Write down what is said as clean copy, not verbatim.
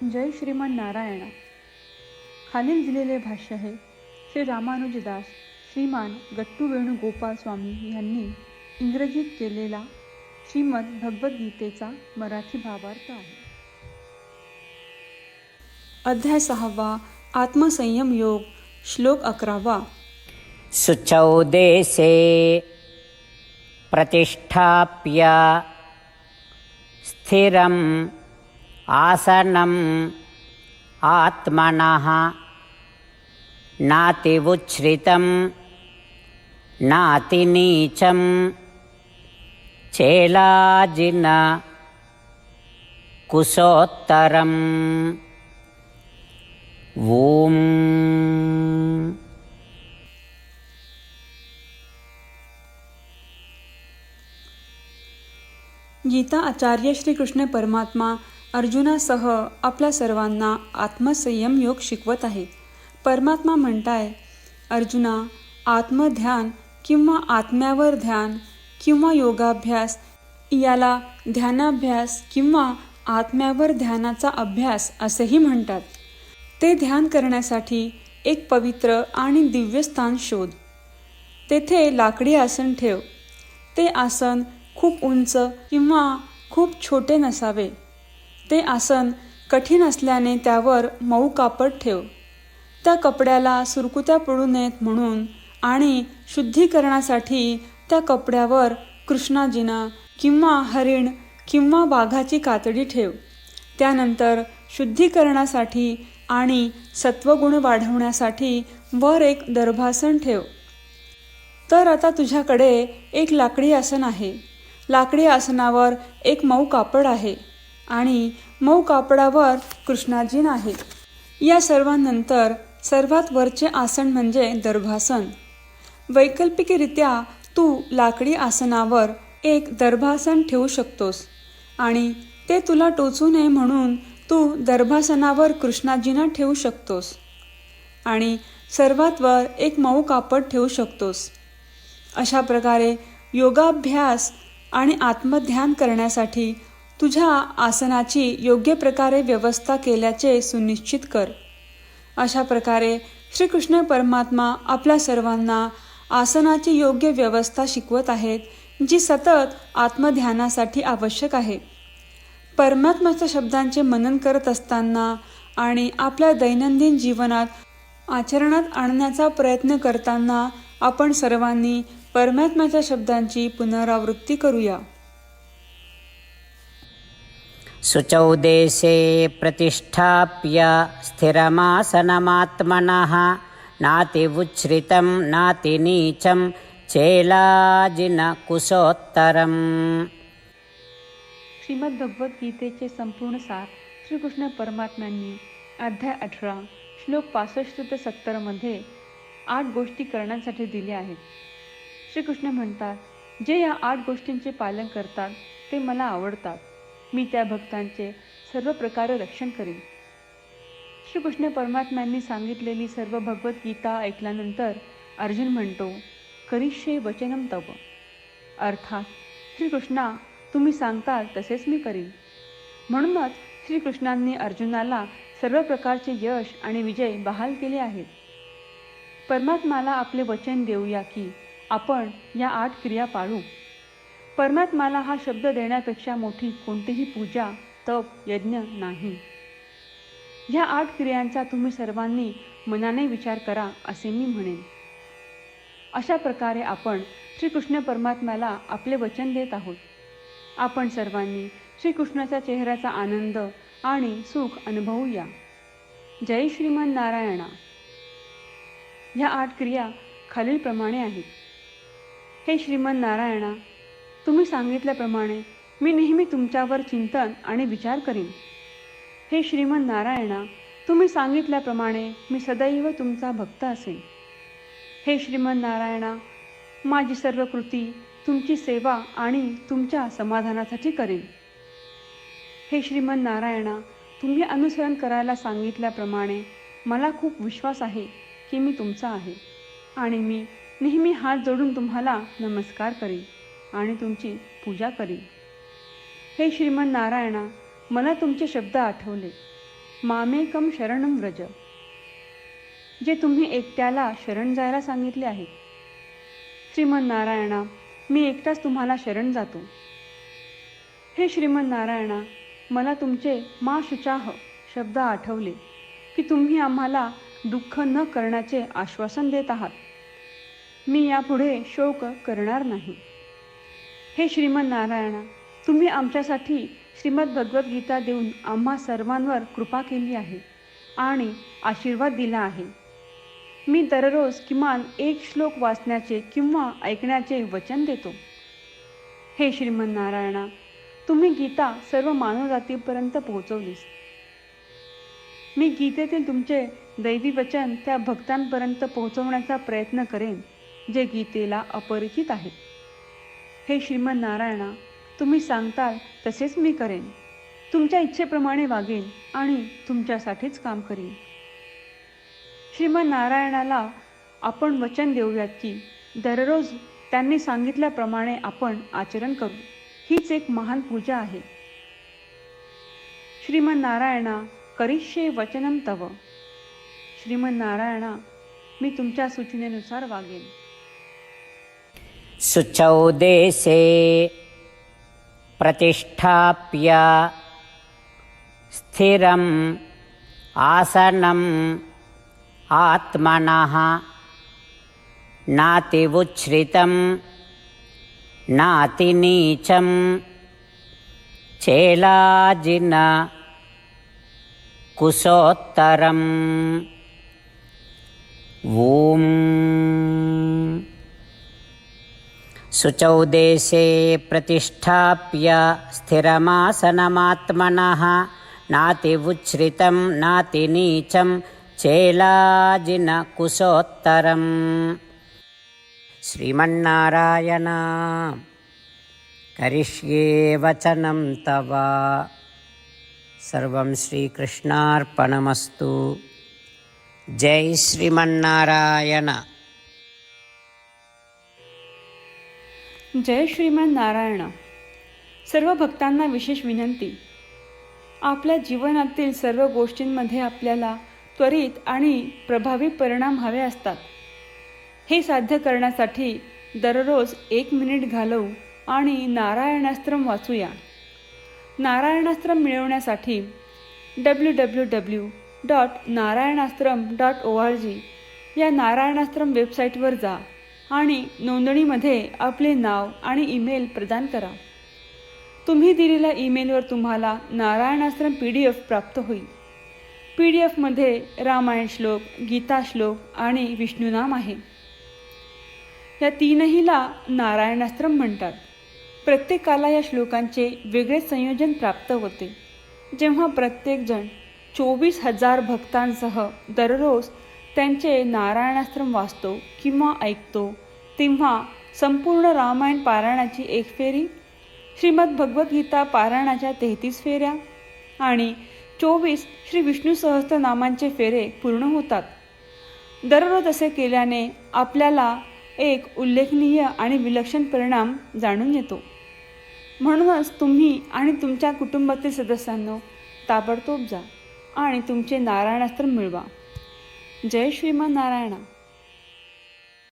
जय श्रीमन नारायणा. खालील दिलेले भाष्य हे श्री रामानुजदास श्रीमान गट्टू वेणुगोपाल स्वामी यांनी इंग्रजीत केलेला श्रीमद भगवद्गीतेचा मराठी भावार्थ आहे. अध्याय 6 आत्मसंयम योग. श्लोक 11. शुचौ देशे प्रतिष्ठाप्य स्थिरम् आसनम् आत्मनः नातिवुच्छ्रितं नातिनीचं चेलाजिन कुशोत्तरम्. ओम. गीता आचार्य श्रीकृष्ण परमात्मा अर्जुनासह आपल्या सर्वांना आत्मसंयम योग शिकवत आहे. परमात्मा म्हणताय, अर्जुना, आत्मध्यान किंवा आत्म्यावर ध्यान किंवा योगाभ्यास याला ध्यानाभ्यास किंवा आत्म्यावर ध्यानाचा अभ्यास असेही म्हणतात. ते ध्यान करण्यासाठी एक पवित्र आणि दिव्य स्थान शोध. तेथे लाकडी आसन ठेव. ते आसन खूप उंच किंवा खूप छोटे नसावे. ते आसन कठीण असल्याने त्यावर मऊ कापड ठेव. त्या कपड्याला सुरकुत्या पडू नयेत म्हणून आणि शुद्धीकरणासाठी त्या कपड्यावर कृष्णाजिना किंवा हरिण किंवा वाघाची कातडी ठेव. त्यानंतर शुद्धीकरणासाठी आणि सत्वगुण वाढवण्यासाठी वर एक दर्भासन ठेव. तर आता तुझ्याकडे एक लाकडी आसन आहे. लाकडी आसनावर एक मऊ कापड आहे आणि मऊ कापडावर कृष्णाजीन आहे. या सर्वांनंतर सर्वात वरचे आसन म्हणजे दर्भासन. वैकल्पिकरित्या तू लाकडी आसनावर एक दर्भासन ठेवू शकतोस आणि ते तुला टोचू नये म्हणून तू दर्भासनावर कृष्णाजीना ठेवू शकतोस आणि सर्वात वर एक मऊ कापड ठेवू शकतोस. अशा प्रकारे योगाभ्यास आणि आत्मध्यान करण्यासाठी तुझ्या आसनाची योग्य प्रकारे व्यवस्था केल्याचे सुनिश्चित कर. अशा प्रकारे श्रीकृष्ण परमात्मा आपल्या सर्वांना आसनाची योग्य व्यवस्था शिकवत आहेत, जी सतत आत्मध्यानासाठी आवश्यक आहे. परमात्म्याच्या शब्दांचे मनन करत असताना आणि आपल्या दैनंदिन जीवनात आचरणात आणण्याचा प्रयत्न करताना आपण सर्वांनी परमात्म्याच्या शब्दांची पुनरावृत्ती करूया. शुचौ देशे प्रतिष्ठाप्य स्थिरमासनमात्मनः नातिवुच्छ्रितं नातिनीचं चेलाजिन कुशोत्तरम्. श्रीमद भगवद्गीतेचे संपूर्ण सार श्रीकृष्ण परमात्म्यांनी अध्याय 18 श्लोक 65 ते 70 मध्ये 8 गोष्टी करण्यासाठी दिल्या आहेत. श्रीकृष्ण म्हणतात, जे या 8 गोष्टींचे पालन करतात ते मला आवडतात. मी त्या भक्तांचे सर्व प्रकारे रक्षण करीन. श्रीकृष्ण परमात्म्यांनी सांगितलेली सर्व भगवद्गीता ऐकल्यानंतर अर्जुन म्हणतो, करिष्ये वचनम तव. अर्थात श्रीकृष्णा, तुम्ही सांगताल तसेच मी करीन. म्हणूनच श्रीकृष्णांनी अर्जुनाला सर्व प्रकारचे यश आणि विजय बहाल केले आहेत. परमात्म्याला आपले वचन देऊया की आपण या 8 क्रिया पाळू. परमात्म्याला हा शब्द देण्यापेक्षा मोठी कोणतीही पूजा, तप, यज्ञ नाही. ह्या 8 क्रियांचा तुम्ही सर्वांनी मनाने विचार करा असे मी म्हणेन. अशा प्रकारे आपण श्रीकृष्ण परमात्म्याला आपले वचन देत आहोत. आपण सर्वांनी श्रीकृष्णाच्या चेहऱ्याचा आनंद आणि सुख अनुभवूया. जय श्रीमन नारायणा. ह्या 8 क्रिया खालीलप्रमाणे आहेत. हे श्रीमन नारायणा, तुम्ही सांगितल्याप्रमाणे मी नेहमी तुमच्यावर चिंतन आणि विचार करीन. हे श्रीमन नारायणा, तुम्ही सांगितल्याप्रमाणे मी सदैव तुमचा भक्त असेन. हे श्रीमन नारायणा, माझी सर्व कृती तुमची सेवा आणि तुमच्या समाधानासाठी करेन. हे श्रीमन नारायणा, तुम्ही अनुसरण करायला सांगितल्याप्रमाणे मला खूप विश्वास आहे की मी तुमचा आहे आणि मी नेहमी हात जोडून तुम्हाला नमस्कार करीन आणि तुमची पूजा करीन. हे श्रीमन नारायणा, मला तुमचे शब्द आठवले. मामेकम शरणं व्रज, जे तुम्ही एकट्याला शरण जायला सांगितले आहे. श्रीमन्नारायणा, मी एकटाच तुम्हाला शरण जातो. हे श्रीमन्नारायणा, मला तुमचे मा शुचाह शब्द आठवले की तुम्ही आम्हाला दुःख न करण्याचे आश्वासन देत आहात. मी यापुढे शोक करणार नाही. हे श्रीमन्नारायणा, तुम्ही आमच्यासाठी श्रीमद भगवद्गीता देऊन आम्हा सर्वांवर कृपा केली आहे आणि आशीर्वाद दिला आहे. मी दररोज किमान एक श्लोक वाचण्याचे किंवा ऐकण्याचे वचन देतो. हे श्रीमन्नारायणा, तुम्ही गीता सर्व मानवजातीपर्यंत पोहोचवलीस. मी गीतेतील तुमचे दैवी वचन त्या भक्तांपर्यंत पोहोचवण्याचा प्रयत्न करेन जे गीतेला अपरिचित आहेत. हे श्रीमन्नारायणा, तुम्ही सांगताल तसेच मी करेन. तुमच्या इच्छेप्रमाणे वागेन आणि तुमच्यासाठीच काम करीन. श्रीमन्नारायणाला आपण वचन देऊयात की दररोज त्यांनी सांगितल्याप्रमाणे आपण आचरण करू. हीच एक महान पूजा आहे. श्रीमन्नारायणा, करिष्ये वचनं तव. श्रीमन्नारायणा, मी तुमच्या सूचनेनुसार वागेन. शुचौ देशे प्रतिष्ठाप्य स्थिरम् आसनम् आत्मनः नातिवुच्छ्रितं नातिनीचं चेलाजिन कुशोत्तरम्. ॐ शुचौ देशे प्रतिष्ठाप्य स्थिरमासनमात्मनः नातिवुच्छ्रितं नातिनीचं चेलाजिनकुशोत्तरम्. श्रीमन्नारायण, करिष्ये वचनं तव. सर्वं श्रीकृष्णार्पणमस्तु. जय श्रीमन्नारायण. जय श्रीमन्नारायण. सर्व भक्तांना विशेष विनंती. आपल्या जीवनातील सर्व गोष्टींमध्ये आपल्याला त्वरित आणि प्रभावी परिणाम हवे असतात. हे साध्य करण्यासाठी दररोज 1 मिनिट घालवू आणि नारायणास्त्रम वाचूया. नारायणास्त्रम मिळवण्यासाठी www.narayanaastram.org या नारायणास्त्रम वेबसाईटवर जा आणि नोंदणीमध्ये आपले नाव आणि ईमेल प्रदान करा. तुम्ही दिलेल्या ईमेलवर तुम्हाला नारायणास्त्रम PDF प्राप्त होईल. PDFमध्ये रामायण श्लोक, गीता श्लोक आणि विष्णुनाम आहे. या तीनहीला नारायणास्त्रम म्हणतात. प्रत्येकाला या श्लोकांचे वेगळे संयोजन प्राप्त होते. जेव्हा प्रत्येकजण 24,000 भक्तांसह दररोज त्यांचे नारायणास्त्रम वाचतो किंवा ऐकतो, तेव्हा संपूर्ण रामायण पारायणाची 1 फेरी, श्रीमद भगवद्गीता पारायणाच्या 33 फेऱ्या आणि 24 श्री विष्णू सहस्त्रनामांचे फेरे पूर्ण होतात. दररोज असे केल्याने आपल्याला एक उल्लेखनीय आणि विलक्षण परिणाम जाणून येतो. म्हणूनच तुम्ही आणि तुमच्या कुटुंबातील सदस्यांनो ताबडतोब जा आणि तुमचे नारायणास्त्र मिळवा. जय श्रीमन्नारायण.